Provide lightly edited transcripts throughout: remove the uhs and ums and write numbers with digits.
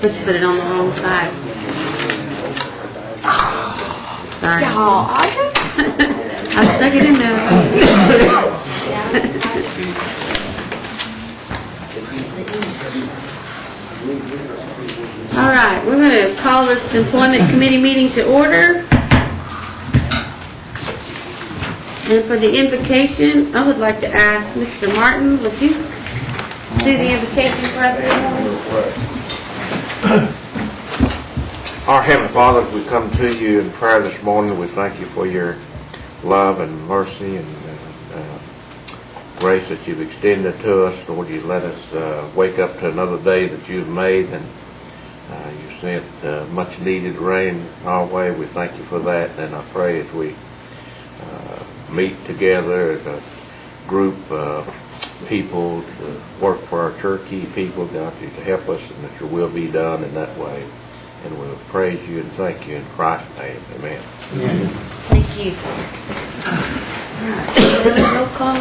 Let's put it on the wrong side. Sorry. I stuck it in there. All right, we're going to call this employment committee meeting to order. And for the invocation, I would like to ask Mr. Martin, would you do the invocation for us this morning? Our Heavenly Father, we come to you in prayer this morning. We thank you for your love and mercy and grace that you've extended to us. Lord, you let us wake up to another day that you've made, and you sent much needed rain our way. We thank you for that, and I pray as we meet together as a group of people to work for our Cherokee people, God, you to help us and that your will be done in that way. And we'll praise you and thank you in Christ's name. Amen. Amen. Thank you. All right. Roll call.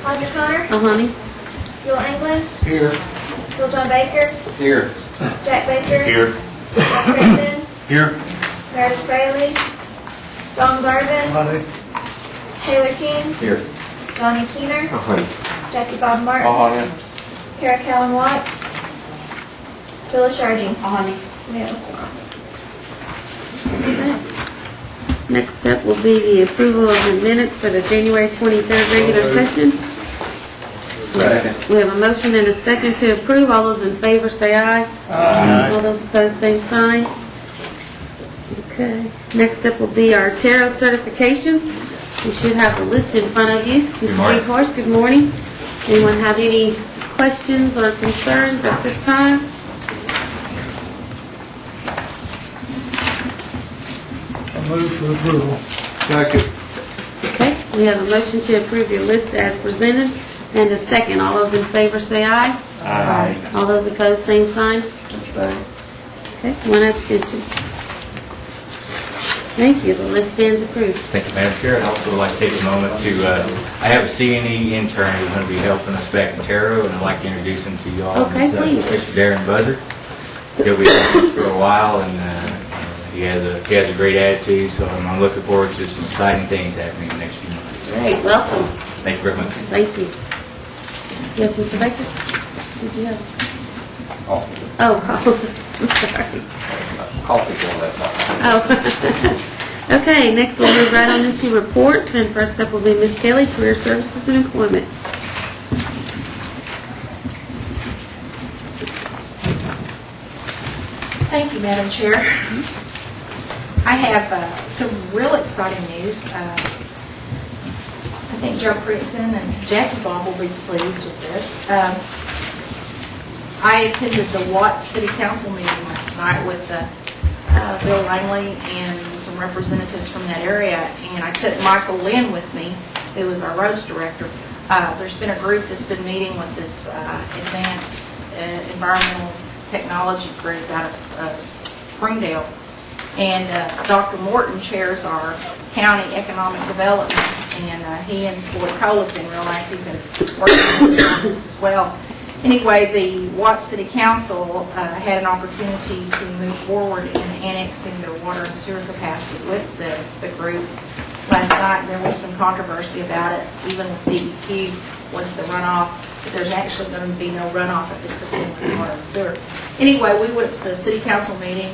Roger Connor. Honey. Bill England. Here. Bill John Baker. Here. Jack Baker. Here. Jack Crittenden. Here. Meredith Bailey. Don Garvin. Honey. Taylor King. Here. Donnie Keener. Honey. Jackie Bob Martin. Honey. Kara Callan Watts. Phyllis Sharging. Honey. No. Next up will be the approval of the minutes for the January 23rd regular session. Second. We have a motion and a second to approve. All those in favor say aye. Aye. All those opposed, same sign. Okay. Next up will be our tarot certification. You should have the list in front of you. Mr. Horse, good morning. Anyone have any questions or concerns at this time? Move for approval. Second. Okay, we have a motion to approve your list as presented and a second. All those in favor say aye. Aye. All those opposed, same sign. Okay, one abstention. Thank you. The list stands approved. Thank you, Madam Chair. I'd also like to take a moment to, I have a CNE intern who's going to be helping us back in Tarot, and I'd like to introduce him to you all. Okay, please. Mr. Darren Buzzard. He'll be with us for a while, and he has a great attitude, so I'm looking forward to some exciting things happening in the next few months. Great, welcome. Thank you very much. Thank you. Yes, Mr. Baker? Did you have? Oh, coffee. I'm sorry. Coffee on that. Oh. Okay, next we'll move right on into reports, and first up will be Ms. Kelly, Career Services and Employment. Thank you, Madam Chair. I have some real exciting news. I think Joe Crittenden and Jackie Bob will be pleased with this. I attended the Watts City Council meeting last night with Bill Langley and some representatives from that area, and I took Michael Lynn with me, who is our roads director. There's been a group that's been meeting with this advanced environmental technology group out of Springdale, and Dr. Morton chairs our county economic development, and he and Floyd Cole have been real active in working on this as well. Anyway, the Watts City Council had an opportunity to move forward in annexing their water and sewer capacity with the group last night. There was some controversy about it, even with DEQ, with the runoff, but there's actually going to be no runoff if it's within the water and sewer. Anyway, we went to the City Council meeting.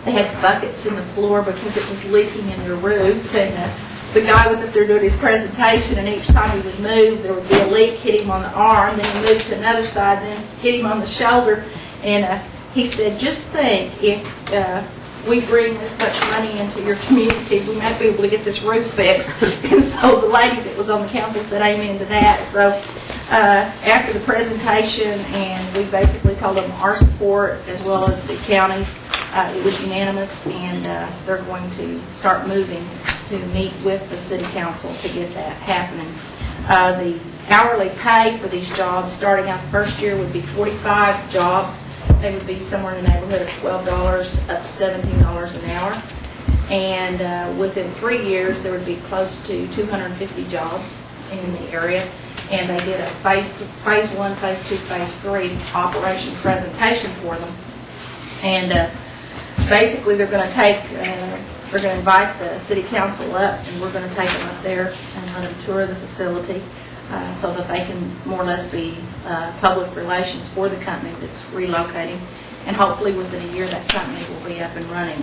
They had buckets in the floor because it was leaking in their roof, and the guy was up there doing his presentation, and each time he would move, there would be a leak, hit him on the arm, then he moved to another side, then hit him on the shoulder, and he said, just think, if we bring this much money into your community, we might be able to get this roof fixed. And so the lady that was on the council said amen to that. So after the presentation, and we basically told them our support as well as the county's, it was unanimous, and they're going to start moving to meet with the city council to get that happening. The hourly pay for these jobs starting out the first year would be 45 jobs. They would be somewhere in the neighborhood of $12 up to $17 an hour. And within 3 years, there would be close to 250 jobs in the area. and they did a phase 1, phase 2, phase 3 operation presentation for them. And basically they're going to invite the city council up, and we're going to take them up there and let them tour the facility so that they can more or less be public relations for the company that's relocating. And hopefully within a year that company will be up and running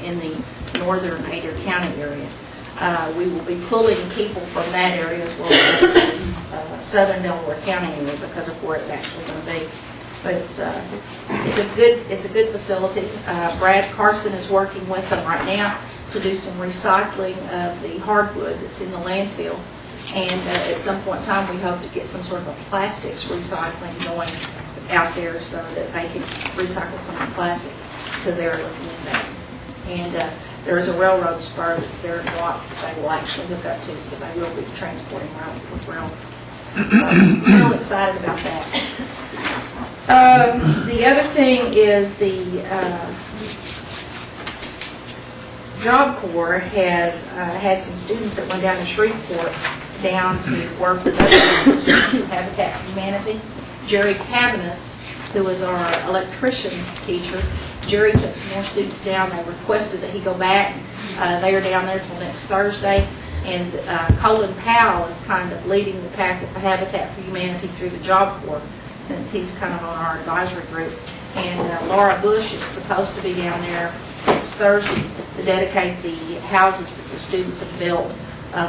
in the northern Adair County area. We will be pulling people from that area as well as the southern Delaware County area because of where it's actually going to be. But it's a good facility. Brad Carson is working with them right now to do some recycling of the hardwood that's in the landfill. And at some point in time, we hope to get some sort of a plastics recycling going out there so that they can recycle some of the plastics because they are looking at that. And there is a railroad spur that's there in Watts that they will actually hook up to, so they will be transporting with rail. So I'm real excited about that. The other thing is the Job Corps has had some students that went down to Shreveport down to work with us through Habitat for Humanity. Jerry Cabanis, who was our electrician teacher, Jerry took some more students down. They requested that he go back. They are down there till next Thursday. And Colin Powell is kind of leading the pack at the Habitat for Humanity through the Job Corps, since he's kind of on our advisory group. And Laura Bush is supposed to be down there next Thursday to dedicate the houses that the students have built.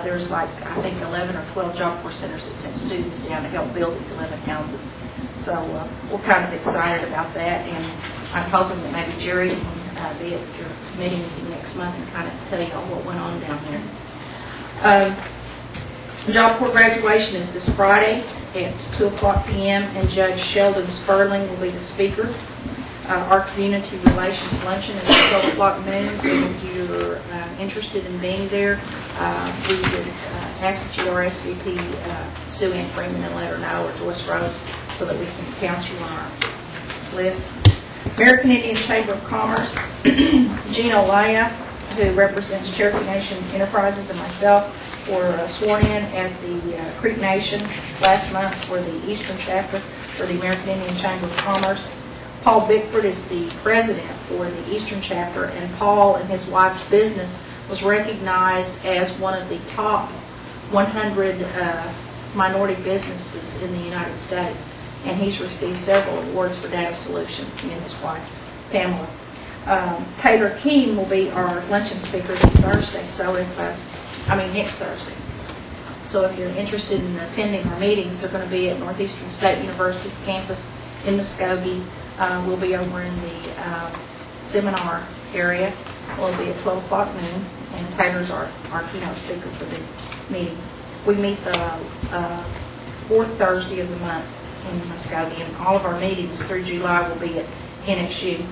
There's like, I think, 11 or 12 Job Corps centers that send students down to help build these 11 houses. So we're kind of excited about that, and I'm hoping that maybe Jerry can be at your committee meeting next month and kind of tell you all what went on down there. Job Corps graduation is this Friday at 2:00 p.m. and Judge Sheldon Sperling will be the speaker. Our community relations luncheon is at 12:00 noon. If you're interested in being there, we would ask that you RSVP Sue Ann Freeman and let her know, or Joyce Rose, so that we can count you on our list. American Indian Chamber of Commerce, Gina Olaya, who represents Cherokee Nation Enterprises, and myself were sworn in at the Creek Nation last month for the Eastern Chapter for the American Indian Chamber of Commerce. Paul Bickford is the president for the Eastern Chapter, and Paul and his wife's business was recognized as one of the top 100 minority businesses in the United States, and he's received several awards for data solutions, he and his wife, Pamela. Taylor Keene will be our luncheon speaker this Thursday, next Thursday. So if you're interested in attending our meetings, they're going to be at Northeastern State University's campus in Muskogee. We'll be over in the seminar area. We'll be at 12:00 noon, and Taylor's our keynote speaker for the meeting. We meet the fourth Thursday of the month in Muskogee, and all of our meetings through July will be at NSU.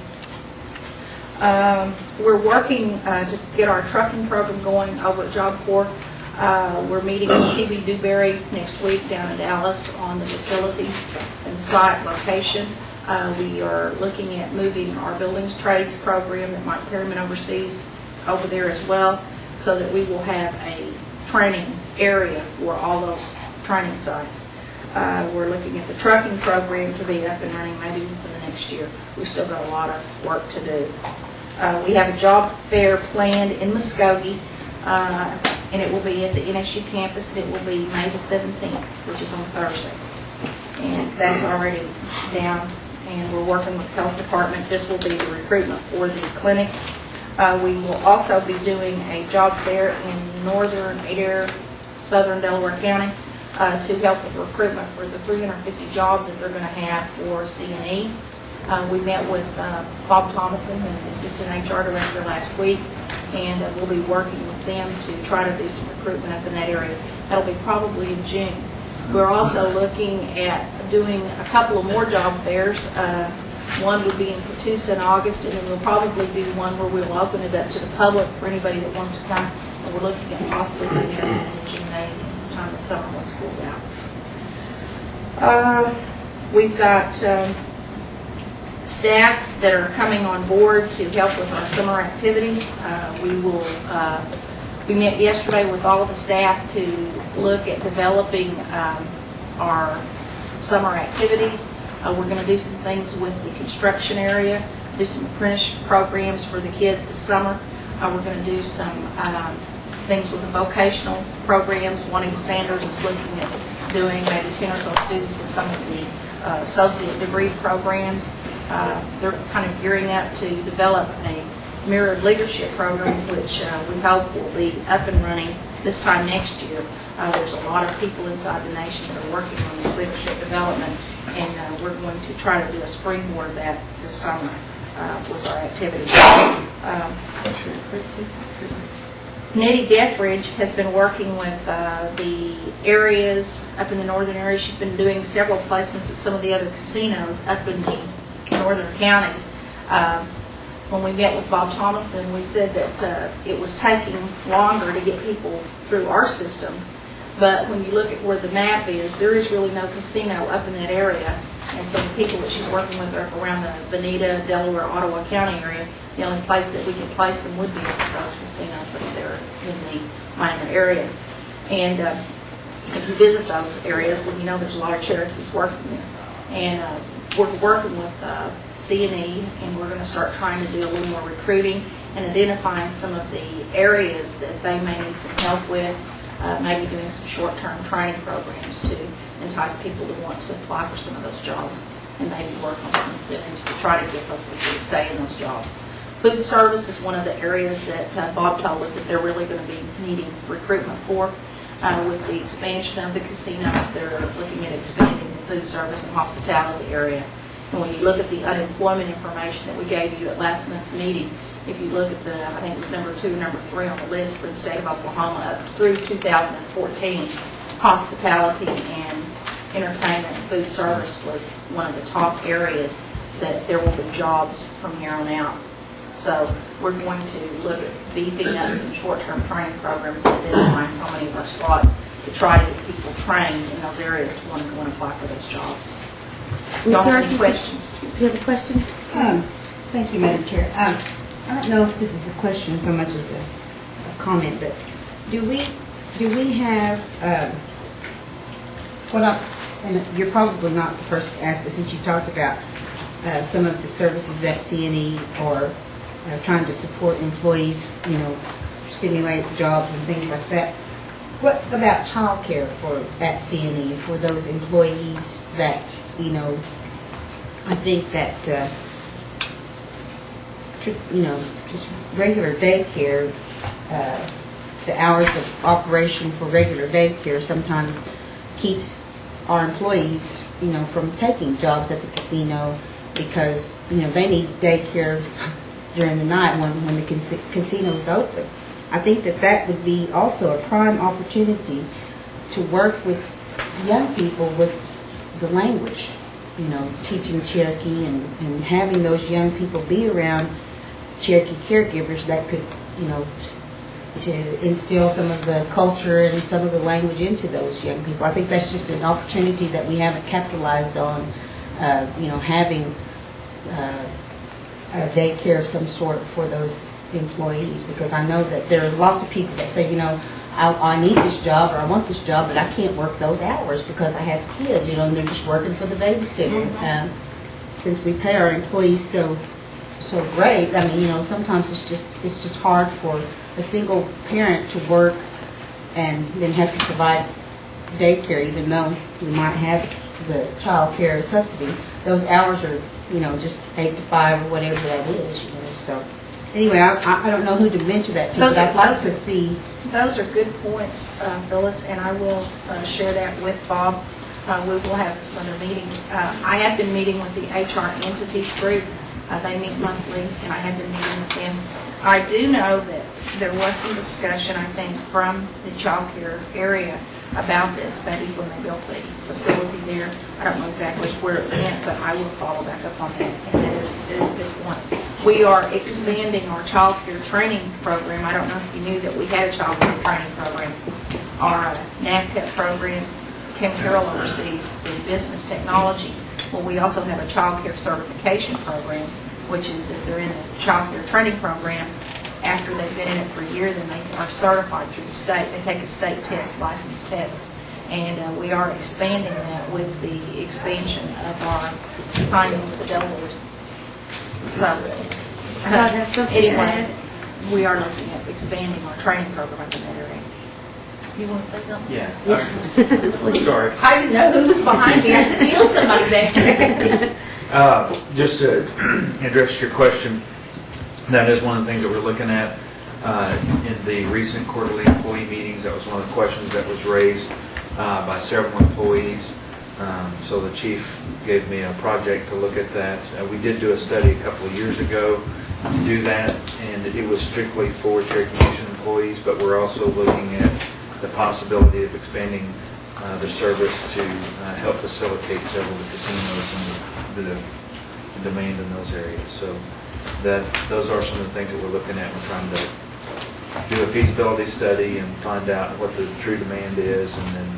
We're working to get our trucking program going over at Job Corps. We're meeting with PB Dewberry next week down in Dallas on the facilities and the site location. We are looking at moving our buildings trades program that Mike Perryman oversees over there as well, so that we will have a training area for all those training sites. We're looking at the trucking program to be up and running maybe within the next year. We've still got a lot of work to do. We have a job fair planned in Muskogee, and it will be at the NSU campus, and it will be May the 17th, which is on Thursday. And that's already down, and we're working with the health department. This will be the recruitment for the clinic. We will also be doing a job fair in northern Adair, southern Delaware County, to help with recruitment for the 350 jobs that they're going to have for C&E. We met with Bob Thomason, who's Assistant HR Director, last week, and we'll be working with them to try to do some recruitment up in that area. That'll be probably in June. We're also looking at doing a couple of more job fairs. One would be in Catoosa in August, and then we'll probably do one where we'll open it up to the public for anybody that wants to come. And we're looking at possibly doing it in the gymnasium sometime this summer when school's out. We've got staff that are coming on board to help with our summer activities. We met yesterday with all of the staff to look at developing our summer activities. We're going to do some things with the construction area, do some apprenticeship programs for the kids this summer. We're going to do some things with the vocational programs. Juanita Sanders is looking at doing maybe 10 or so students with some of the associate degree programs. They're kind of gearing up to develop a mirrored leadership program, which we hope will be up and running this time next year. There's a lot of people inside the nation that are working on this leadership development, and we're going to try to do a springboard of that this summer with our activities. Nettie Dethridge has been working with the areas up in the northern area. She's been doing several placements at some of the other casinos up in the northern counties. When we met with Bob Thomason, we said that it was taking longer to get people through our system. But when you look at where the map is, there is really no casino up in that area. And so the people that she's working with are around the Veneta, Delaware, Ottawa County area. The only place that we can place them would be at those casinos up there in the minor area. And if you visit those areas, well, you know there's a lot of Cherokees working there. And we're working with C&E, and we're going to start trying to do a little more recruiting and identifying some of the areas that they may need some help with, maybe doing some short-term training programs to entice people to want to apply for some of those jobs, and maybe work on some incentives to try to get those people to stay in those jobs. Food service is one of the areas that Bob told us that they're really going to be needing recruitment for. With the expansion of the casinos, they're looking at expanding the food service and hospitality area. And when you look at the unemployment information that we gave you at last month's meeting, if you look at the, I think it was number 2 and number 3 on the list for the state of Oklahoma up through 2014, hospitality and entertainment and food service was one of the top areas that there will be jobs from here on out. So we're going to look at beefing up some short-term training programs and identifying so many of our slots to try to get people trained in those areas to want to go and apply for those jobs. Y'all have any questions? Do you have a question? Thank you, Madam Chair. I don't know if this is a question so much as a comment, but do we have and you're probably not the first to ask, but since you talked about some of the services at C&E or trying to support employees, stimulate jobs and things like that, what about child care at C&E for those employees that, I think that, just regular daycare, the hours of operation for regular daycare sometimes keeps our employees, from taking jobs at the casino because, they need daycare during the night when the casino is open. I think that would be also a prime opportunity to work with young people with the language, teaching Cherokee and having those young people be around Cherokee caregivers that could, to instill some of the culture and some of the language into those young people. I think that's just an opportunity that we haven't capitalized on, having a daycare of some sort for those employees, because I know that there are lots of people that say, I need this job or I want this job, but I can't work those hours because I have kids, and they're just working for the babysitter. Since we pay our employees so great, sometimes it's just hard for a single parent to work and then have to provide daycare, even though we might have the child care subsidy. Those hours are, just 8 to 5 or whatever that is, So anyway, I don't know who to mention that to, but I'd like to see. Those are good points, Phyllis, and I will share that with Bob. We will have some other meetings. I have been meeting with the HR entities group. They meet monthly, and I have been meeting with them. I do know that there was some discussion, I think, from the child care area about this, maybe when they built the facility there. I don't know exactly where it went, but I will follow back up on that, and it is a good point. We are expanding our child care training program. I don't know if you knew that we had a child care training program. Our NAVTEP program, Kim Carroll oversees the business technology. Well, we also have a child care certification program, which is if they're in the child care training program, after they've been in it for a year, then they are certified through the state. They take a state test, license test, And we are expanding that with the expansion of our time with the Delaware. So, that's something to anyway, add. we are looking at expanding our training program in that area. You want to say something? Yeah. Sorry. I didn't know who was behind me. I could feel somebody back there. Just to address your question, that is one of the things that we're looking at in the recent quarterly employee meetings. That was one of the questions that was raised by several employees. So the chief gave me a project to look at that. We did do a study a couple of years ago to do that, and it was strictly for Cherokee Nation employees, but we're also looking at the possibility of expanding the service to help facilitate several of the casinos and the demand in those areas. So those are some of the things that we're looking at. We're trying to do a feasibility study and find out what the true demand is, and then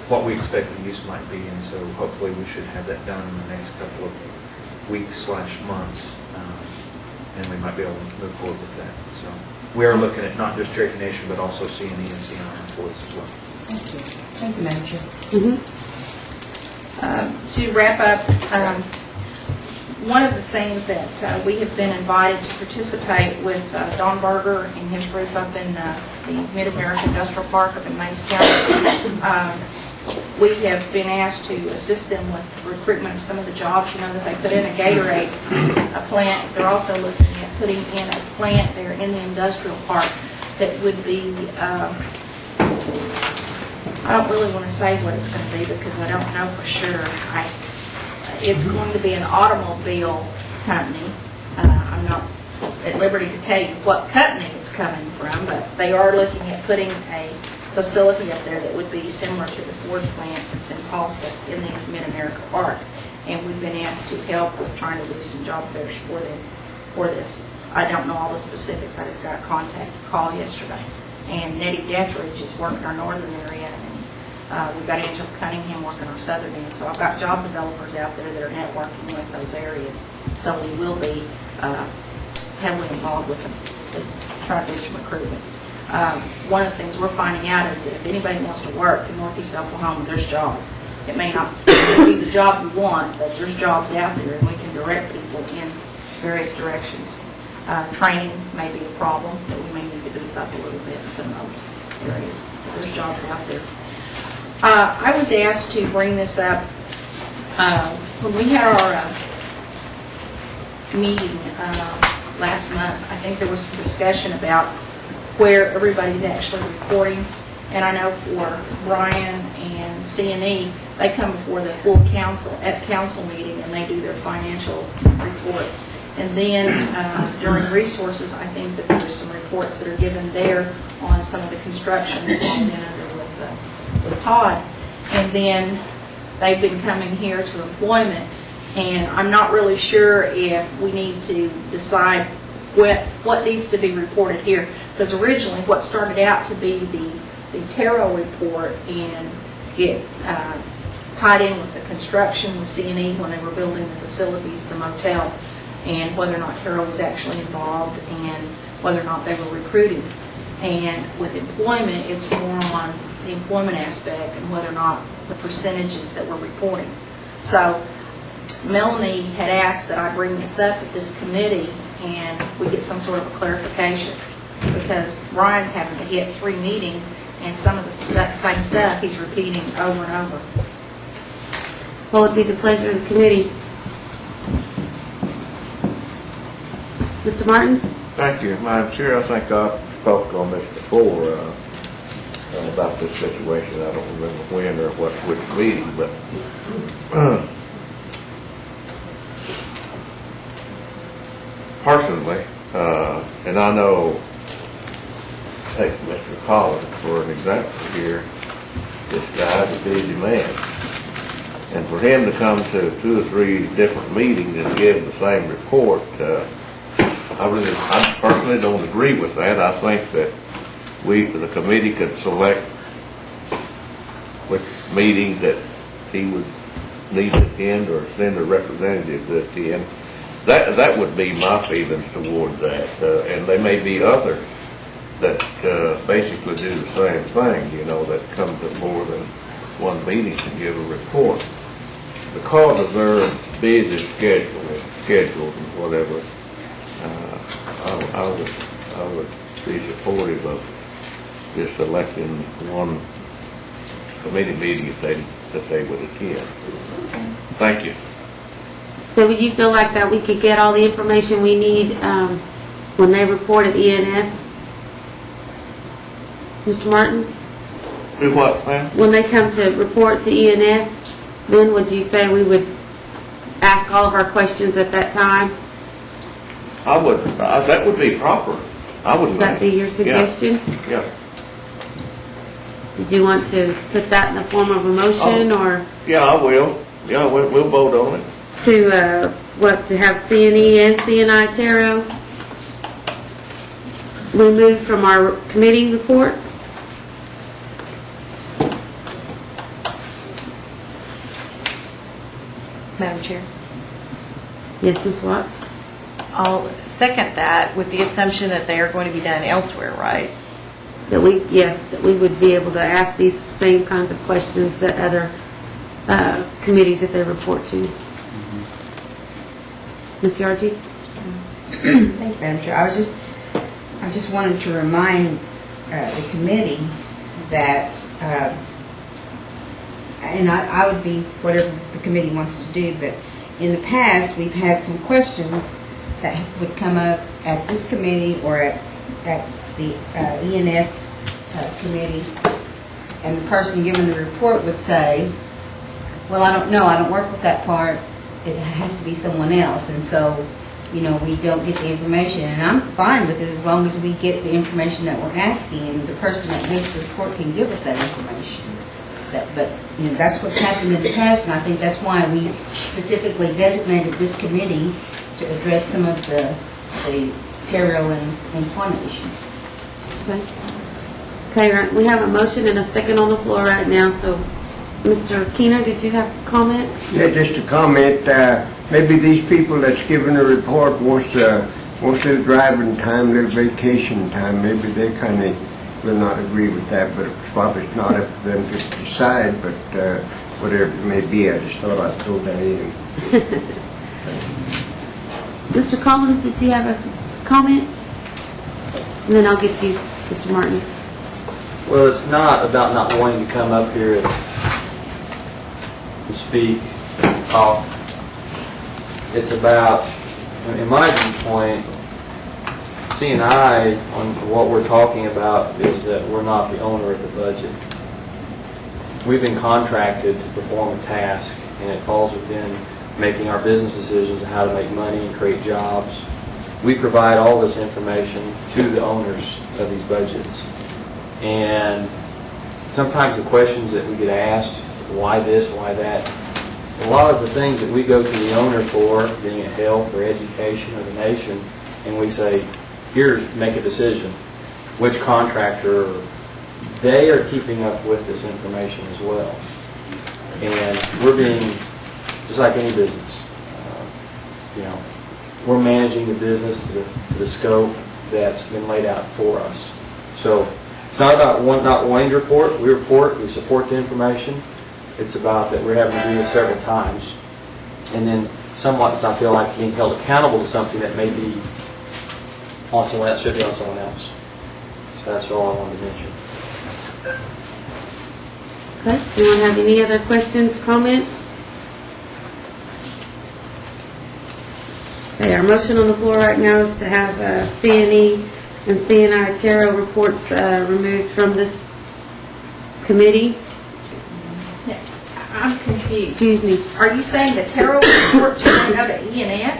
what we expect the use might be. And so hopefully we should have that done in the next couple of weeks/months, and we might be able to move forward with that. So we are looking at not just Cherokee Nation, but also CNE and CNI employees as well. Thank you. Thank you, Madam Chair. To wrap up, one of the things that we have been invited to participate with Don Berger and his group up in the Mid-America Industrial Park up in Mays County, we have been asked to assist them with the recruitment of some of the jobs. You know that they put in a Gatorade plant. They're also looking at putting in a plant there in the industrial park that would be, I don't really want to say what it's going to be because I don't know for sure. It's going to be an automobile company. I'm not at liberty to tell you what company it's coming from, but they are looking at putting a facility up there that would be similar to the Ford plant that's in Tulsa in the Mid-America Park. And we've been asked to help with trying to do some job fairs for them for this. I don't know all the specifics. I just got a call yesterday. And Nettie Deathridge is working our northern area, and we've got Angela Cunningham working our southern end. So I've got job developers out there that are networking with those areas. So we will be heavily involved with them to try to do some recruitment. One of the things we're finding out is that if anybody wants to work in Northeast Oklahoma, there's jobs. It may not be the job you want, but there's jobs out there, and we can direct people in various directions. Training may be a problem that we may need to beef up a little bit in some of those areas. But there's jobs out there. I was asked to bring this up when we had our meeting last month. I think there was some discussion about where everybody's actually reporting. And I know for Brian and C&E, they come before the full council at council meeting and they do their financial reports. And then during resources, I think that there's some reports that are given there on some of the construction that goes in under with Todd. And then they've been coming here to employment. And I'm not really sure if we need to decide what needs to be reported here. Because originally what started out to be the Taro report and it tied in with the construction with C&E when they were building the facilities, the motel, and whether or not Taro was actually involved and whether or not they were recruiting. And with employment, it's more on the employment aspect and whether or not the percentages that we're reporting. So Melanie had asked that I bring this up at this committee and we get some sort of a clarification, because Ryan's having to hit 3 meetings and some of the same stuff he's repeating over and over. What would be the pleasure of the committee? Mr. Martins? Thank you, Madam Chair. I think I spoke on this before about this situation. I don't remember when or which meeting, but personally, and I know, take Mr. Collins for an example here. This guy's a busy man, and for him to come to 2 or 3 different meetings and give the same report, I personally don't agree with that. I think that the committee could select which meeting that he would need to attend or send a representative to attend. That would be my feelings toward that. And there may be others that basically do the same thing, you know, that come to more than one meeting to give a report. Because of their busy schedules and whatever, I would be supportive of just electing one committee meeting that they would attend. Thank you. So would you feel like that we could get all the information we need when they report at ENF? Mr. Martins? Do what, ma'am? When they come to report to ENF, then would you say we would ask all of our questions at that time? I would, that would be proper. I would Would that be your suggestion? Yeah. Did you want to put that in the form of a motion or Yeah, I will. Yeah, we'll vote on it. to have CNE and CNI Tarot removed from our committee reports? Madam Chair, Yes, Ms. Watts? I'll second that with the assumption that they are going to be done elsewhere, right? That we would be able to ask these same kinds of questions at other committees that they report to. Ms. Yardy? Thank you, Madam Chair. I just wanted to remind the committee that, and I would be whatever the committee wants to do, but in the past, we've had some questions that would come up at this committee or at the ENF committee, and the person giving the report would say, well, I don't know, I don't work with that part, it has to be someone else, and so, you know, we don't get the information, and I'm fine with it as long as we get the information that we're asking, and the person that gives the report can give us that information. But, you know, that's what's happened in the past, and I think that's why we specifically designated this committee to address some of the Terrell and employment issues. Okay, we have a motion and a second on the floor right now, so Mr. Keener, did you have a comment? Yeah, just a comment. Maybe these people that's giving a report wants a little driving time, little vacation time. Maybe they kind of will not agree with that, but it's probably not up to them to decide, but whatever it may be, I just thought I'd throw that in. Mr. Collins, did you have a comment? And then I'll get you, Mr. Martin. Well, it's not about not wanting to come up here and speak and talk. It's about, in my viewpoint, C&I, on what we're talking about, is that we're not the owner of the budget. We've been contracted to perform a task, and it falls within making our business decisions on how to make money and create jobs. We provide all this information to the owners of these budgets. And sometimes the questions that we get asked, why this, why that, a lot of the things that we go to the owner for, being it health or education or the nation, and we say, here, make a decision. Which contractor, they are keeping up with this information as well. And we're being, just like any business, you know, we're managing the business to the scope that's been laid out for us. So it's not about not wanting to report. We report, we support the information. It's about that we're having to do this several times. And then somewhat, I feel like being held accountable to something that may be on someone else, should be on someone else. So that's all I wanted to mention. Okay, anyone have any other questions, comments? Okay, our motion on the floor right now is to have CNE and CNI Tarot reports removed from this committee. I'm confused. Excuse me. Are you saying the Terrell reports are going to go to ENF?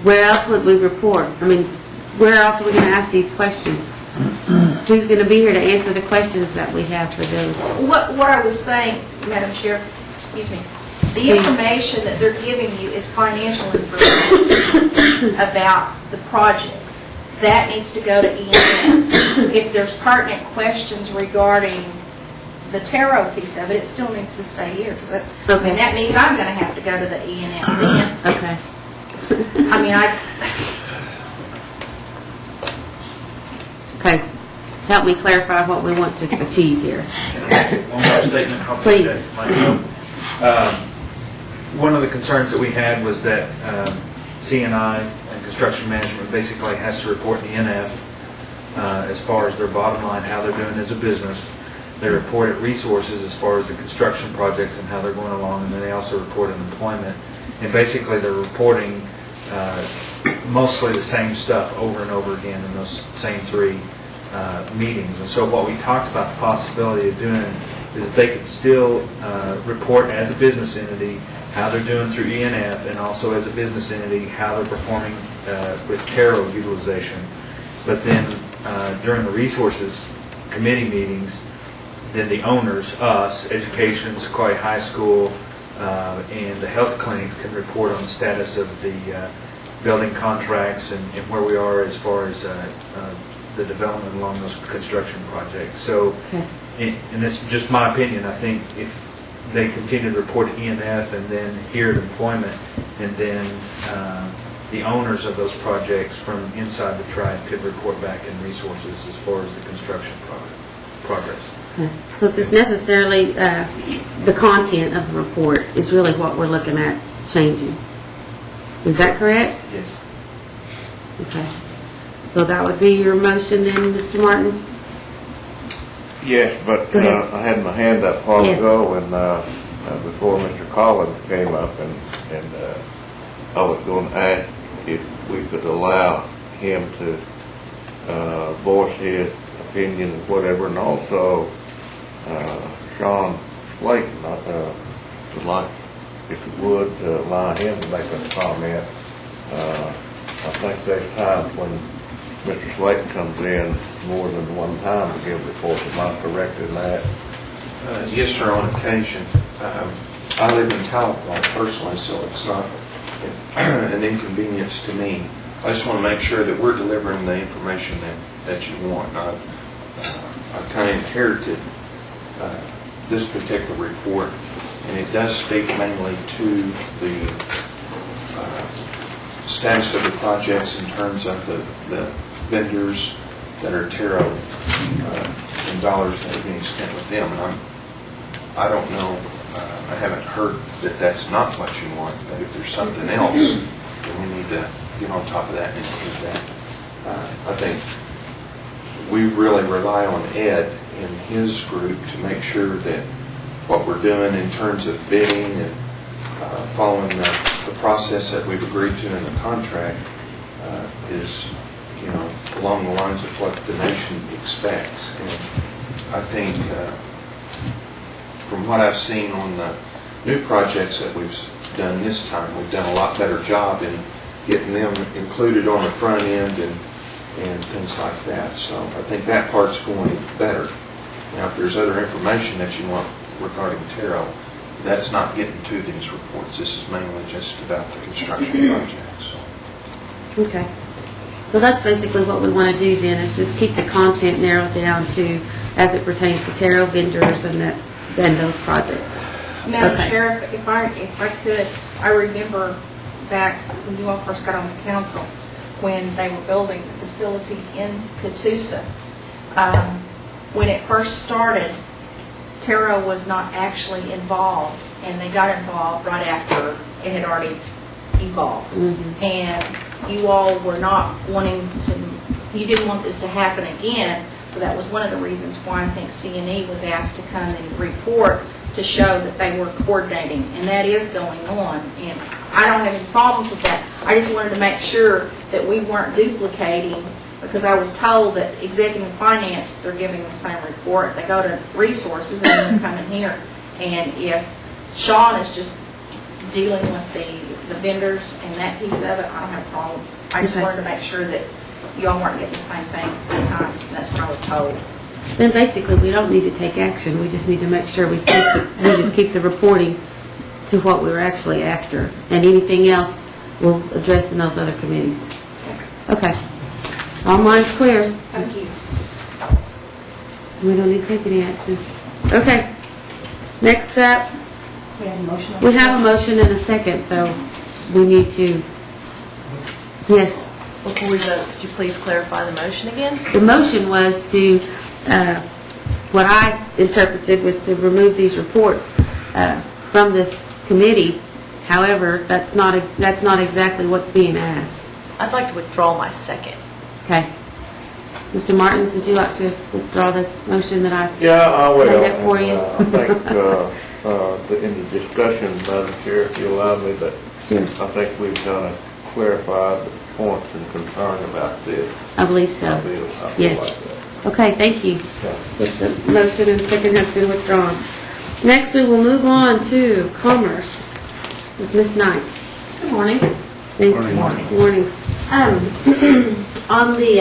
Where else would we report? I mean, where else are we going to ask these questions? Who's going to be here to answer the questions that we have for those? What I was saying, Madam Chair, excuse me, the information that they're giving you is financial information about the projects. That needs to go to ENF. If there's pertinent questions regarding the Tarot piece of it, it still needs to stay here. Okay. And that means I'm going to have to go to the ENF then. Okay. I mean, help me clarify what we want to achieve here. One more statement. I'll Please. take that, Mike. One of the concerns that we had was that C&I and construction management basically has to report the NF as far as their bottom line, how they're doing as a business. They report at resources as far as the construction projects and how they're going along, and then they also report in employment. And basically they're reporting mostly the same stuff over and over again in those same three meetings. And so what we talked about the possibility of doing is that they could still report as a business entity how they're doing through ENF, and also as a business entity how they're performing with Taro utilization. But then during the resources committee meetings, then the owners, us, education, Sequoia High School, and the health clinics can report on the status of the building contracts and where we are as far as the development along those construction projects. So, and this is just my opinion, I think if they continue to report to ENF and then here at employment, and then the owners of those projects from inside the tribe could report back in resources as far as the construction progress. So it's just necessarily the content of the report is really what we're looking at changing. Is that correct? Yes. Okay. So that would be your motion then, Mr. Martin? Yes, but Go ahead. I had my hand up a while Yes. ago, and before Mr. Collins came up, and I was going to ask if we could allow him to voice his opinion and whatever, and also Sean Slayton, I would like, if you would, allow him to make a comment. I think there's times when Mr. Slayton comes in more than one time to give reports. Am I correct in that? Yes, sir, on occasion. I live in Tahlequah personally, so it's not an inconvenience to me. I just want to make sure that we're delivering the information that you want. I kind of inherited this particular report, and it does speak mainly to the status of the projects in terms of the vendors that are Taro and dollars that are being spent with them. And I don't know, I haven't heard that that's not what you want, but if there's something else, then we need to get on top of that and include that. I think we really rely on Ed and his group to make sure that what we're doing in terms of bidding and following the process that we've agreed to in the contract is, along the lines of what the nation expects. And I think from what I've seen on the new projects that we've done this time, we've done a lot better job in getting them included on the front end and things like that. So I think that part's going better. Now, if there's other information that you want regarding Taro, that's not getting to these reports. This is mainly just about the construction project. So. Okay. So that's basically what we want to do then, is just keep the content narrowed down to as it pertains to Taro vendors and those projects. Madam Okay. Sheriff, if I could, I remember back when you all first got on the council, when they were building the facility in Catoosa. When it first started, Taro was not actually involved, and they got involved right after it had already evolved. Mm-hmm. And you all were not wanting to, you didn't want this to happen again, so that was one of the reasons why I think C&E was asked to come and report to show that they were coordinating, and that is going on, and I don't have any problems with that. I just wanted to make sure that we weren't duplicating, because I was told that executive finance, they're giving the same report. They go to resources and then they're coming here, and if Sean is just dealing with the vendors and that piece of it, I don't have a problem. I just Okay. wanted to make sure that you all weren't getting the same thing 3 times, and that's what I was told. Then basically, we don't need to take action. We just need to make sure we just keep the reporting to what we were actually after. And anything else we'll address in those other committees. Okay. All minds clear. Thank you. We don't need to take any action. Okay. Next up, We have a motion. we have a motion and a second, so we need to, yes. Before we vote, could you please clarify the motion again? The motion was to what I interpreted was to remove these reports from this committee. However, that's not exactly what's being asked. I'd like to withdraw my second. Okay. Mr. Martins, would you like to withdraw this motion that I Yeah, I will. made up for you? I think in the discussion, Madam Chair, if you allow me, that Sure. I think we've kind of clarified the points and concern about this. I believe so. I feel Yes. like that. Okay, thank you. The motion and second has been withdrawn. Next, we will move on to Commerce with Ms. Knight. Good morning. Thank you. Morning. On the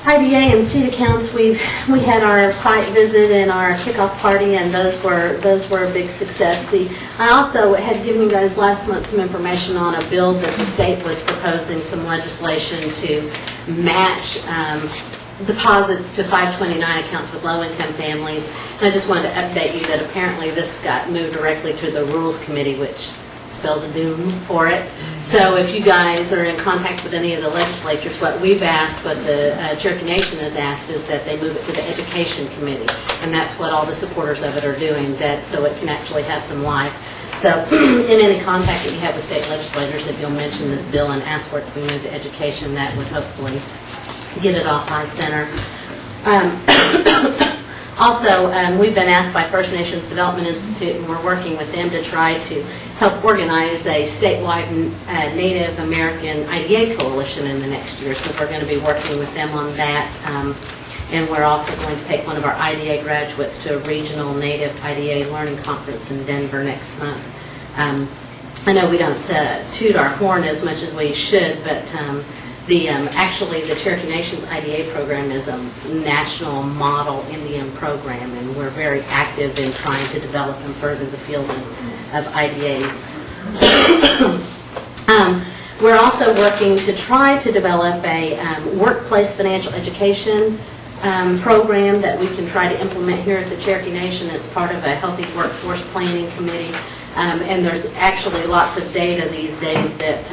IDA and seat accounts, we had our site visit and our kickoff party, and those were a big success. I also had given you guys last month some information on a bill that the state was proposing, some legislation to match deposits to 529 accounts with low-income families. And I just wanted to update you that apparently this got moved directly to the Rules Committee, which spells doom for it. So if you guys are in contact with any of the legislatures, what we've asked, what the Cherokee Nation has asked, is that they move it to the Education Committee. And that's what all the supporters of it are doing, so it can actually have some life. So in any contact that you have with state legislators, if you'll mention this bill and ask for it to be moved to education, that would hopefully get it off my center. Also, we've been asked by First Nations Development Institute, and we're working with them to try to help organize a statewide Native American IDA coalition in the next year. So we're going to be working with them on that. And we're also going to take one of our IDA graduates to a regional Native IDA learning conference in Denver next month. I know we don't toot our horn as much as we should, but actually the Cherokee Nation's IDA program is a national model Indian program, and we're very active in trying to develop and further the field of IDAs. We're also working to try to develop a workplace financial education program that we can try to implement here at the Cherokee Nation. It's part of a Healthy Workforce Planning Committee, and there's actually lots of data these days that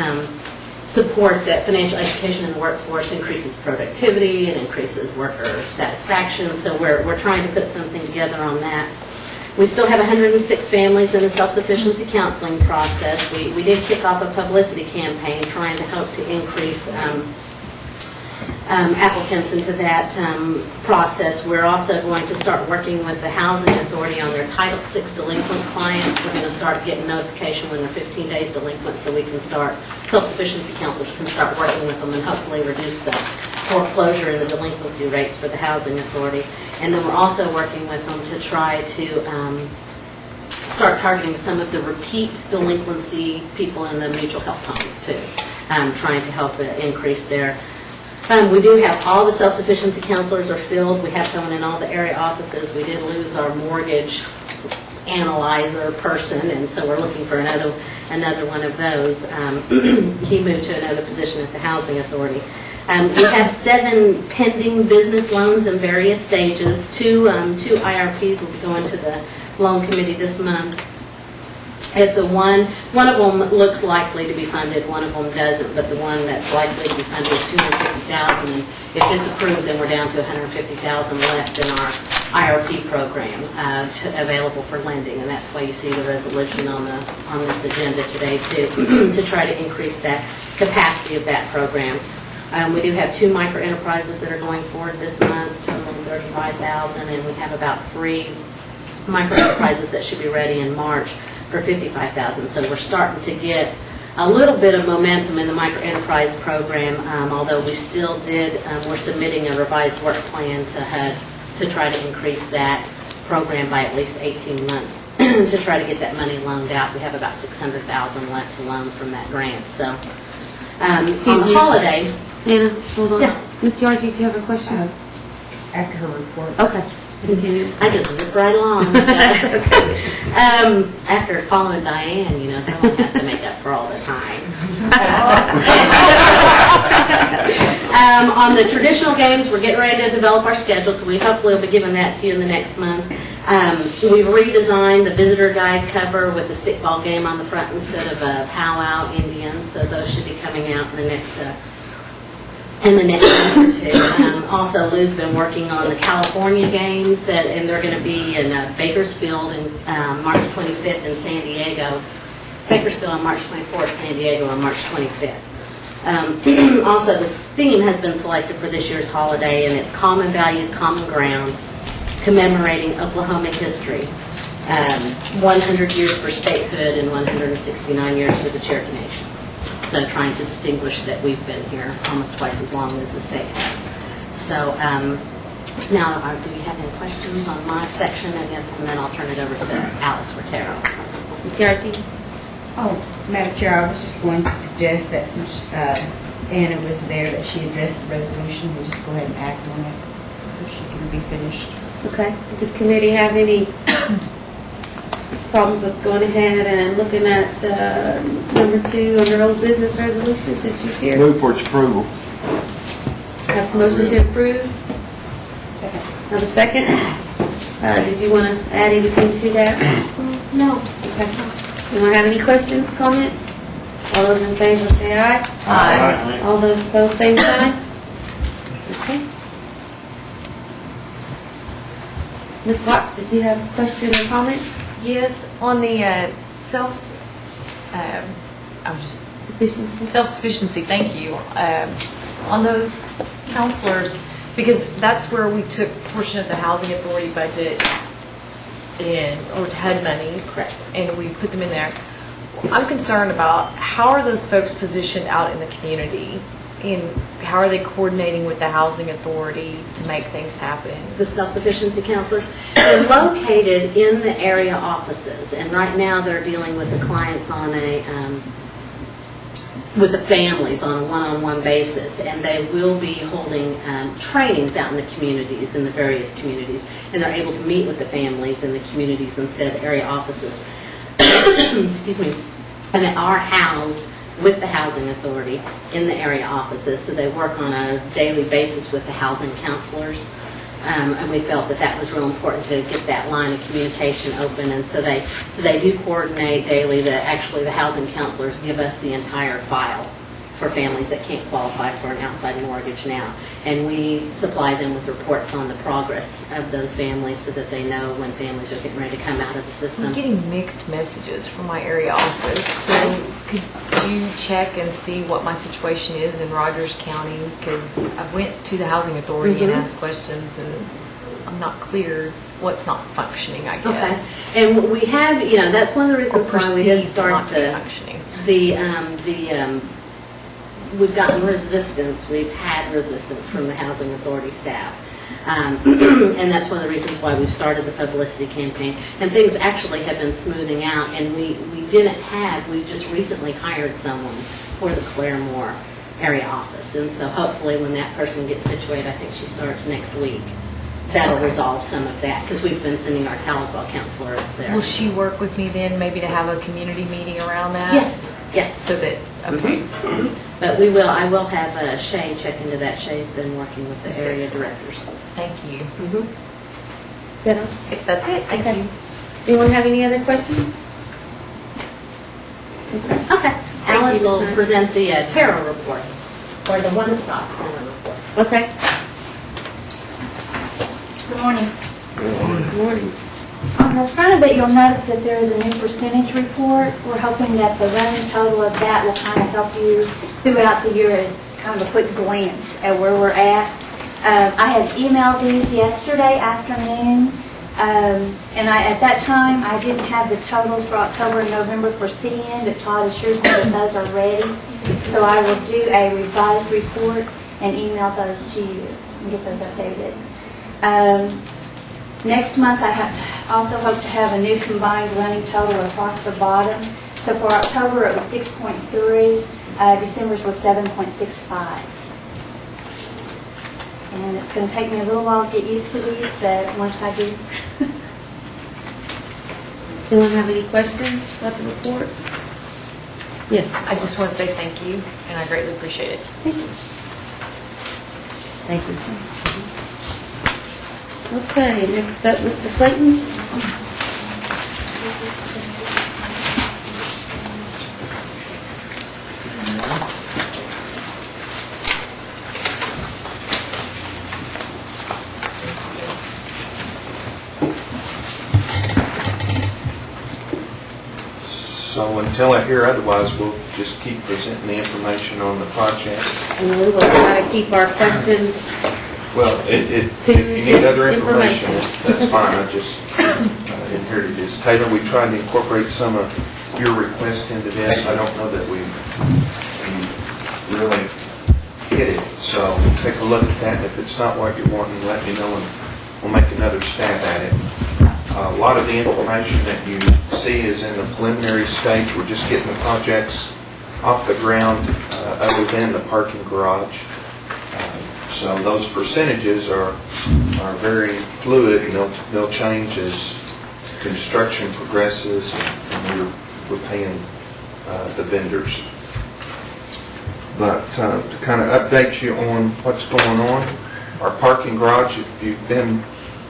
support that financial education in the workforce increases productivity and increases worker satisfaction. So we're trying to put something together on that. We still have 106 families in the self-sufficiency counseling process. We did kick off a publicity campaign trying to help to increase applicants into that process. We're also going to start working with the Housing Authority on their Title VI delinquent clients. We're going to start getting notification when they're 15 days delinquent, so we can start, self-sufficiency counselors can start working with them and hopefully reduce the foreclosure and the delinquency rates for the Housing Authority. And then we're also working with them to try to start targeting some of the repeat delinquency people in the mutual health homes too, trying to help increase their we do have all the self-sufficiency counselors are filled. We have someone in all the area offices. We did lose our mortgage analyzer person, and so we're looking for another one of those. He moved to another position at the Housing Authority. We have 7 pending business loans in various stages. Two IRPs will be going to the loan committee this month. If one of them looks likely to be funded, one of them doesn't, but the one that's likely to be funded is $250,000. And if it's approved, then we're down to $150,000 left in our IRP program available for lending, and that's why you see the resolution on this agenda today to try to increase that capacity of that program. We do have 2 micro enterprises that are going forward this month, totaling $35,000, and we have about 3 micro enterprises that should be ready in March for $55,000. So we're starting to get a little bit of momentum in the micro enterprise program, although we still we're submitting a revised work plan to HUD to try to increase that program by at least 18 months to try to get that money loaned out. We have about $600,000 left to loan from that grant. So on the holiday. Anna, hold on. Yeah. Ms. Yard, did you have a question? After her report. Okay. Continue. I just zip right along. After following Diane, someone has to make up for all the time. On the traditional games, we're getting ready to develop our schedule, so we hopefully will be giving that to you in the next month. We've redesigned the visitor guide cover with the stickball game on the front instead of a powwow Indian, so those should be coming out in the next in the next month or two. Also, Lou's been working on the California games, and they're going to be in Bakersfield in March 25th and San Diego. Bakersfield on March 24th, San Diego on March 25th. Also, this theme has been selected for this year's holiday, and it's Common Values, Common Ground, commemorating Oklahoma history. 100 years for statehood and 169 years for the Cherokee Nation. So trying to distinguish that we've been here almost twice as long as the state has. So now, do you have any questions on my section? And then I'll turn it over to Alice for Tara. Cherokee? Oh, Madam Chair, I was just going to suggest that since Anna was there, that she addressed the resolution, we just go ahead and act on it so she can be finished. Okay. Did the committee have any problems with going ahead and looking at number 2 under old business resolution since she's here? Move for its approval. Have a motion to approve? Have a second? Did you want to add anything to that? No. Okay. Anyone have any questions, comments? All those in favor say aye. Aye. All those opposed, same sign. Okay. Ms. Watts, did you have a question or comment? Yes, on the self-sufficiency, thank you. On those counselors, because that's where we took a portion of the housing authority budget or HUD monies. Correct. And we put them in there. I'm concerned about how are those folks positioned out in the community, and how are they coordinating with the housing authority to make things happen? The self-sufficiency counselors, they're located in the area offices, and right now they're dealing with the clients on with the families on a one-on-one basis, and they will be holding trainings out in the communities, in the various communities, and they're able to meet with the families in the communities instead of the area offices. Excuse me. And they are housed with the housing authority in the area offices, so they work on a daily basis with the housing counselors. And we felt that that was real important to get that line of communication open, and so they do coordinate daily. Actually, the housing counselors give us the entire file for families that can't qualify for an outside mortgage now, and we supply them with reports on the progress of those families so that they know when families are getting ready to come out of the system. I'm getting mixed messages from my area office, so could you check and see what my situation is in Rogers County? Because I went to the housing authority and asked questions, and I'm not clear what's not functioning, I guess. Okay. And we have, that's one of the reasons why we didn't start functioning. We've gotten resistance. We've had resistance from the housing authority staff. And that's one of the reasons why we've started the publicity campaign. And things actually have been smoothing out, and we just recently hired someone for the Claremore area office. And so hopefully when that person gets situated, I think she starts next week, that'll resolve some of that, because we've been sending our Tahlequah counselor up there. Will she work with me then, maybe to have a community meeting around that? Yes. So that, okay. But I will have Shay check into that. Shay's been working with the area directors. Thank you. Good. That's it. Thank you. Anyone have any other questions? Okay. Alice will present the Tara report, or the One Stop Center report. Okay. Good morning. Good morning. On the front of it, you'll notice that there is a new percentage report. We're hoping that the running total of that will kind of help you throughout the year and kind of a quick glance at where we're at. I had emailed these yesterday afternoon, and at that time, I didn't have the totals for October and November for CN, but Todd assures me that those are ready. So I will do a revised report and email those to you and get those updated. Next month, I also hope to have a new combined running total across the bottom. So for October, it was 6.3. December's was 7.65. And it's going to take me a little while to get used to these, but once I do. Anyone have any questions about the report? Yes. I just want to say thank you, and I greatly appreciate it. Thank you. Thank you. Okay, next up, Mr. Slayton. So until I hear otherwise, we'll just keep presenting the information on the project. And we will try to keep our questions. Well, if you need other information, that's fine. I just inherited this. Taylor, we tried to incorporate some of your request into this. I don't know that we really hit it. So take a look at that. If it's not what you're wanting, let me know and we'll make another stab at it. A lot of the information that you see is in the preliminary stage. We're just getting the projects off the ground other than the parking garage. So those percentages are very fluid and they'll change as construction progresses and we're paying the vendors. But to kind of update you on what's going on, our parking garage, if you've been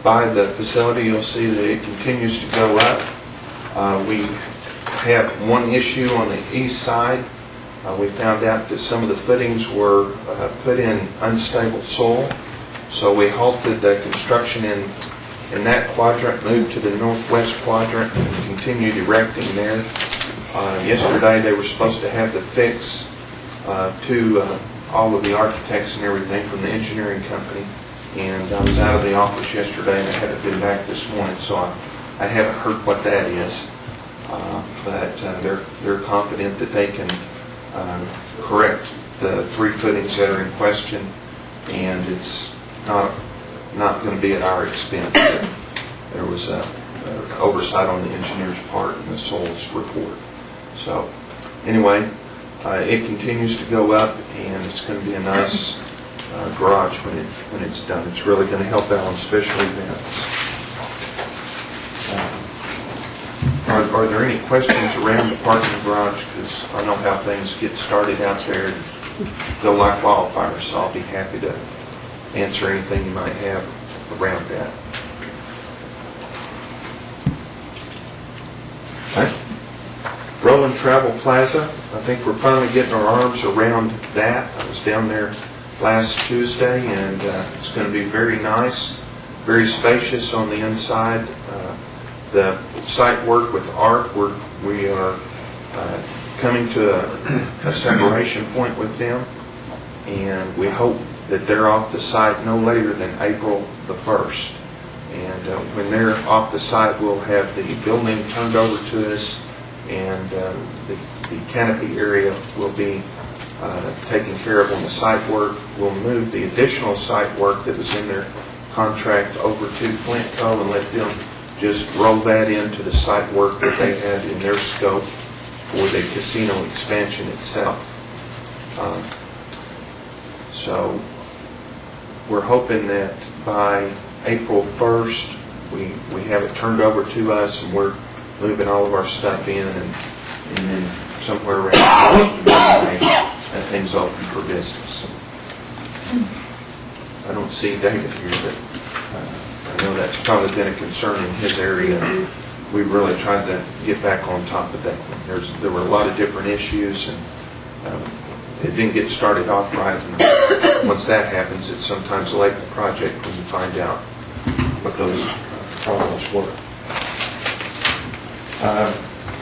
by the facility, you'll see that it continues to go up. We have one issue on the east side. We found out that some of the footings were put in unstable soil, so we halted the construction in that quadrant, moved to the northwest quadrant, and continued erecting there. Yesterday they were supposed to have the fix to all of the architects and everything from the engineering company, and I was out of the office yesterday and I haven't been back this morning, so I haven't heard what that is. But they're confident that they can correct the 3 footings that are in question, and it's not going to be at our expense. There was oversight on the engineer's part in the soils report. So anyway, it continues to go up, and it's going to be a nice garage when it's done. It's really going to help out on special events. Are there any questions around the parking garage? Because I know how things get started out there and go like wildfire, so I'll be happy to answer anything you might have around that. Okay. Roland Travel Plaza, I think we're finally getting our arms around that. I was down there last Tuesday, and it's going to be very nice, very spacious on the inside. The site work with ARC, we are coming to a separation point with them, and we hope that they're off the site no later than April the 1st. And when they're off the site, we'll have the building turned over to us, and the canopy area will be taken care of on the site work. We'll move the additional site work that was in their contract over to Flint Co. and let them just roll that into the site work that they had in their scope for the casino expansion itself. So we're hoping that by April 1st we have it turned over to us and we're moving all of our stuff in, and then somewhere around May that thing's open for business. I don't see David here, but I know that's probably been a concern in his area. We really tried to get back on top of that. There were a lot of different issues, and it didn't get started off right. And once that happens, it's sometimes late in the project when you find out what those problems were.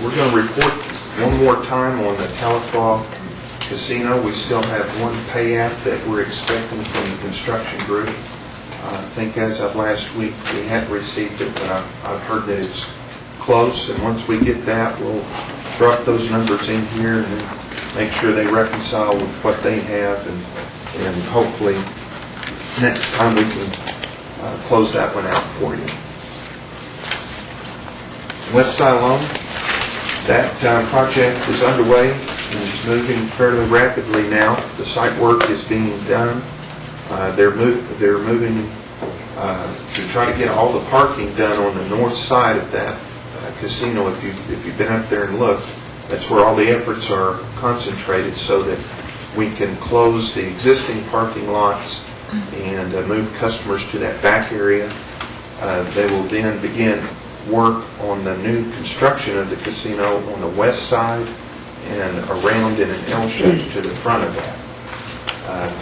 We're going to report one more time on the Tahlequah Casino. We still have one payout that we're expecting from the construction group. I think as of last week we hadn't received it, but I've heard that it's close, and once we get that, we'll drop those numbers in here and then make sure they reconcile with what they have, and hopefully next time we can close that one out for you. West Side Loan, that project is underway and it's moving fairly rapidly now. The site work is being done. They're moving to try to get all the parking done on the north side of that casino. If you've been up there and looked, that's where all the efforts are concentrated, so that we can close the existing parking lots and move customers to that back area. They will then begin work on the new construction of the casino on the west side and around in an L shape to the front of that.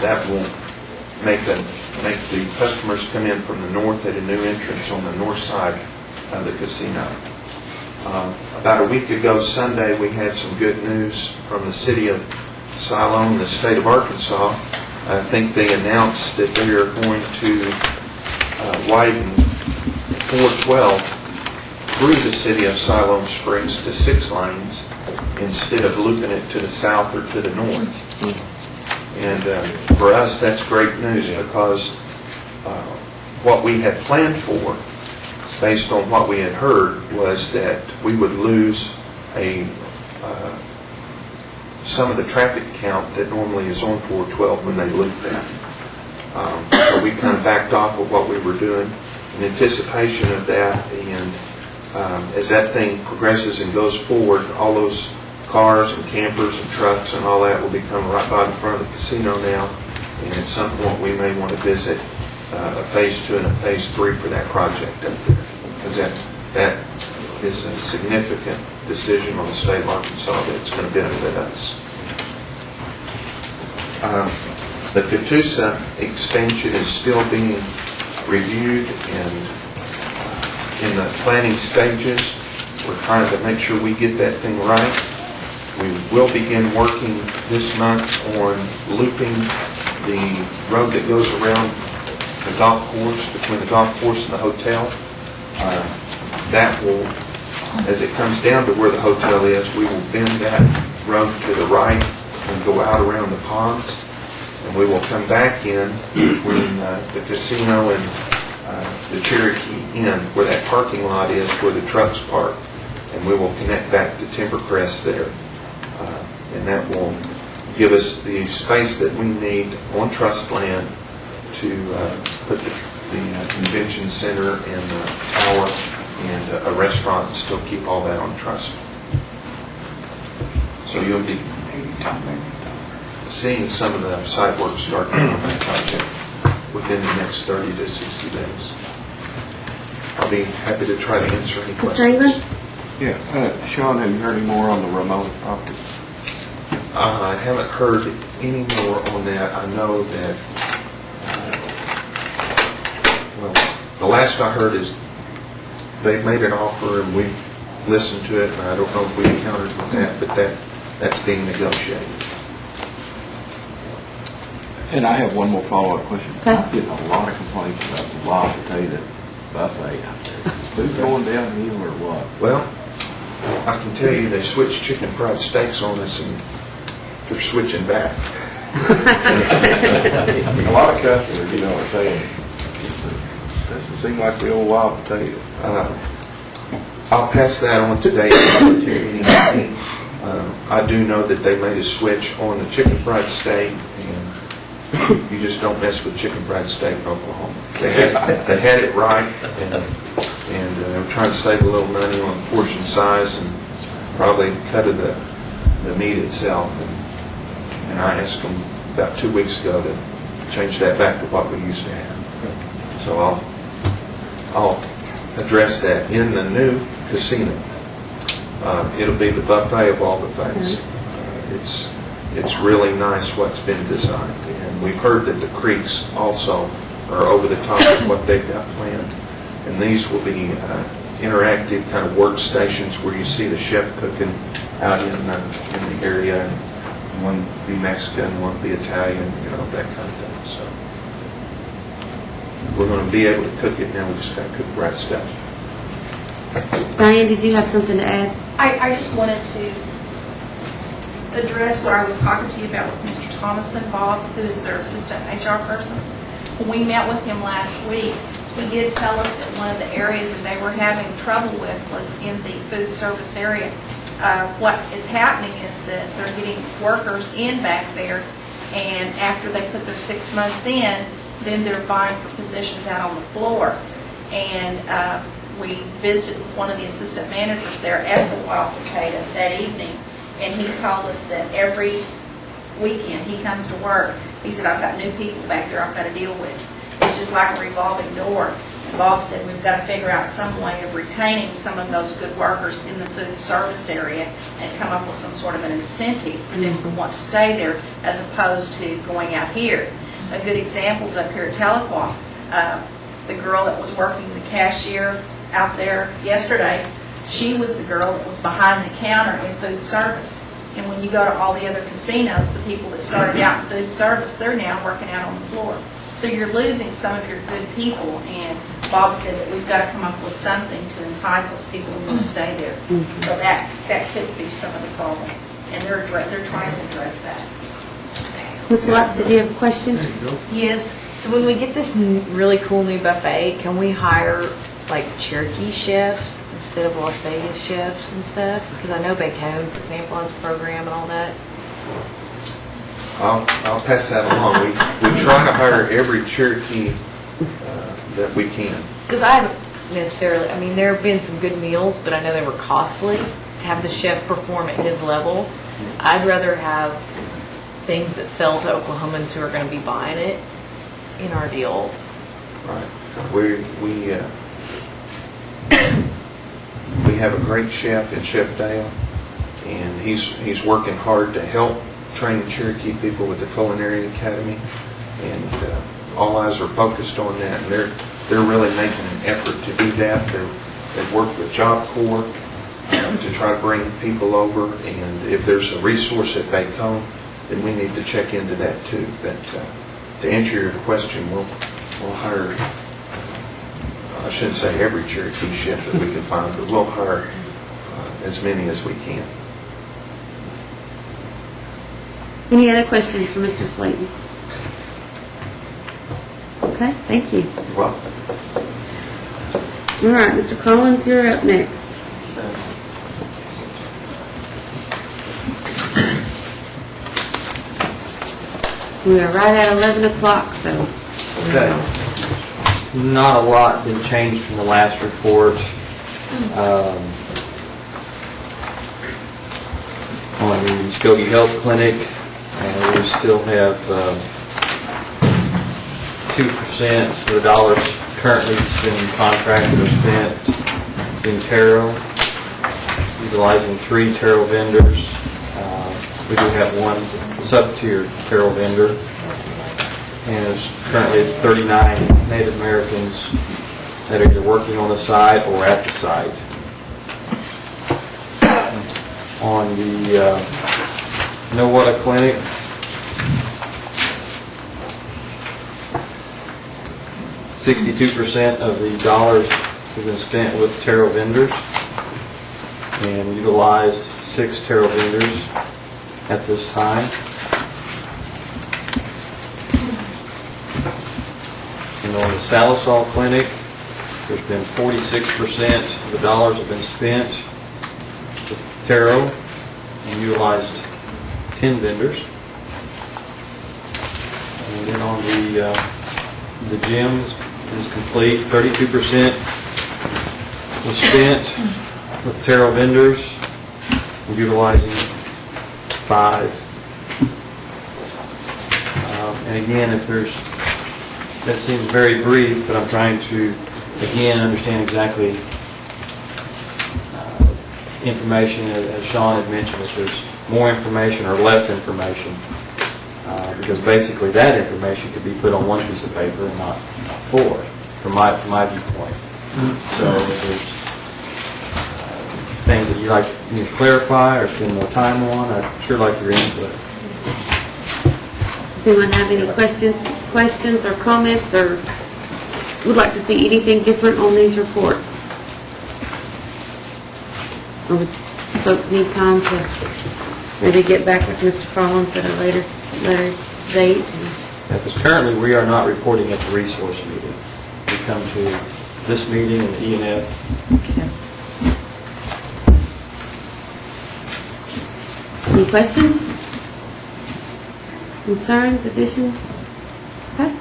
That will make the customers come in from the north at a new entrance on the north side of the casino. About a week ago Sunday, we had some good news from the city of Siloam, the state of Arkansas. I think they announced that they are going to widen 412 through the city of Siloam Springs to 6 lanes instead of looping it to the south or to the north. And for us, that's great news because what we had planned for, based on what we had heard, was that we would lose some of the traffic count that normally is on 412 when they loop that. So we kind of backed off of what we were doing in anticipation of that, and as that thing progresses and goes forward, all those cars and campers and trucks and all that will be coming right by the front of the casino now, and at some point we may want to visit a phase 2 and a phase 3 for that project up there, because that is a significant decision on the state of Arkansas that's going to benefit us. The Catoosa expansion is still being reviewed and in the planning stages. We're trying to make sure we get that thing right. We will begin working this month on looping the road that goes around the golf course, between the golf course and the hotel. That will, as it comes down to where the hotel is, we will bend that road to the right and go out around the ponds, and we will come back in between the casino and the Cherokee Inn, where that parking lot is, where the trucks park, and we will connect back to Timbercrest there. And that will give us the space that we need on trust land to put the convention center and the tower and a restaurant and still keep all that on trust. So you'll be seeing some of the site work start on that project within the next 30 to 60 days. I'll be happy to try to answer any questions. Yeah, Sean, have you heard any more on the Ramona property? I haven't heard any more on that. I know that, well, the last I heard is they made an offer and we listened to it, and I don't know if we encountered with that, but that's being negotiated. And I have one more follow-up question. Okay. I'm getting a lot of complaints about the wild potato buffet out there. Who's going downhill or what? Well, I can tell you they switched chicken fried steaks on us and they're switching back. A lot of customers, you know, are saying, it doesn't seem like the old wild potato. I'll pass that on today. I do know that they made a switch on the chicken fried steak, and you just don't mess with chicken fried steak in Oklahoma. They had it right, and they were trying to save a little money on portion size and probably cut of the meat itself. And I asked them about 2 weeks ago to change that back to what we used to have. So I'll address that in the new casino. It'll be the buffet of all buffets. It's really nice what's been designed, and we've heard that the creeks also are over the top of what they've got planned. And these will be interactive kind of workstations where you see the chef cooking out in the area. One be Mexican, one be Italian, you know, that kind of thing. So we're going to be able to cook it now. We just got to cook the right stuff. Diane, did you have something to add? I just wanted to address what I was talking to you about with Mr. Thomason, Bob, who is their assistant HR person. When we met with him last week, he did tell us that one of the areas that they were having trouble with was in the food service area. What is happening is that they're getting workers in back there, and after they put their 6 months in, then they're vying for positions out on the floor. And we visited with one of the assistant managers there at the Wild Potato that evening, and he told us that every weekend he comes to work, he said, I've got new people back there I've got to deal with. It's just like a revolving door. And Bob said we've got to figure out some way of retaining some of those good workers in the food service area and come up with some sort of an incentive for them to want to stay there as opposed to going out here. A good example is up here at Tahlequah. The girl that was working the cashier out there yesterday, She was the girl that was behind the counter in food service. And when you go to all the other casinos, the people that started out in food service, they're now working out on the floor. So you're losing some of your good people, and Bob said that we've got to come up with something to entice those people who want to stay there. So that could be some of the problem, and they're trying to address that. Ms. Watts, did you have a question? Yes. So when we get this really cool new buffet, can we hire like Cherokee chefs instead of Las Vegas chefs and stuff? Because I know Bacon, for example, has a program and all that. I'll pass that along. We try to hire every Cherokee that we can. Because I haven't necessarily, I mean, there have been some good meals, but I know they were costly to have the chef perform at his level. I'd rather have things that sell to Oklahomans who are going to be buying it in our deal. Right. We have a great chef in Chef Dale, and he's working hard to help train Cherokee people with the Culinary Academy, and all eyes are focused on that, and they're really making an effort to do that. They've worked with Job Corps to try to bring people over, and if there's a resource at Bacon, then we need to check into that too. But to answer your question, we'll hire, I shouldn't say every Cherokee chef that we can find, but we'll hire as many as we can. Any other questions for Mr. Slayton? Okay, thank you. You're welcome. All right, Mr. Collins, you're up next. We are right at 11 o'clock, so. Okay. Not a lot been changed from the last report. On the Muskogee Health Clinic, we still have 2% of the dollars currently been contracted or spent in taro, utilizing 3 taro vendors. We do have one sub-tier taro vendor, and there's currently 39 Native Americans that are either working on the site or at the site. On the Nowata Clinic, $62% of the dollars have been spent with taro vendors, and utilized 6 taro vendors at this time. And on the Salisal Clinic, there's been 46% of the dollars have been spent with taro and utilized 10 vendors. And then on the gym is complete. 32% was spent with taro vendors, utilizing 5. And again, that seems very brief, but I'm trying to again understand exactly information, as Sean had mentioned, if there's more information or less information, because basically that information could be put on one piece of paper and not 4, from my viewpoint. So if there's things that you'd like me to clarify or spend more time on, I'd sure like your input. Does anyone have any questions or comments, or would like to see anything different on these reports? Or would folks need time to maybe get back with Mr. Collins at a later date? Because currently we are not reporting at the resource meeting. We come to this meeting and the E&F. Okay. Any questions? Concerns, additions? Okay.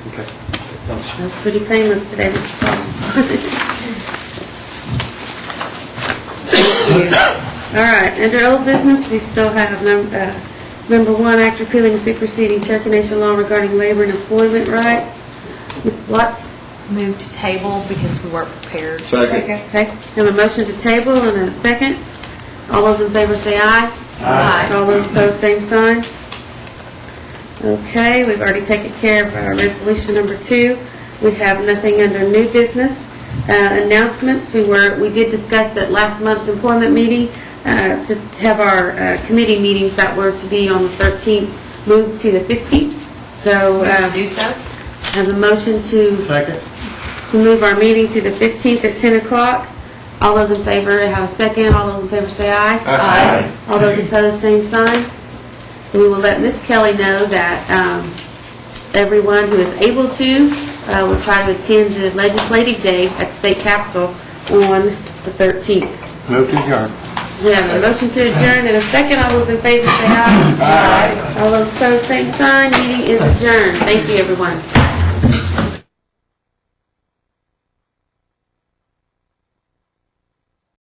Okay. That's pretty painless today, Mr. Collins. All right, under old business, we still have number 1, act repealing superseding Cherokee Nation law regarding labor and employment rights. Ms. Watts? Move to table because we weren't prepared. Second. Okay. Have a motion to table and a second. All those in favor say aye. Aye. All those opposed, same sign. Okay, we've already taken care of our resolution number 2. We have nothing under new business. Announcements, we did discuss at last month's employment meeting to have our committee meetings that were to be on the 13th moved to the 15th. So Do so? have a motion to move our meeting to the 15th at 10 o'clock. All those in favor have a second. All those in favor say aye. Aye. All those opposed, same sign. So we will let Ms. Kelly know that everyone who is able to will try to attend the legislative day at the state capitol on the 13th. Move to adjourn. We have a motion to adjourn and a second. All those in favor say aye. All those opposed, same sign. Meeting is adjourned. Thank you, everyone.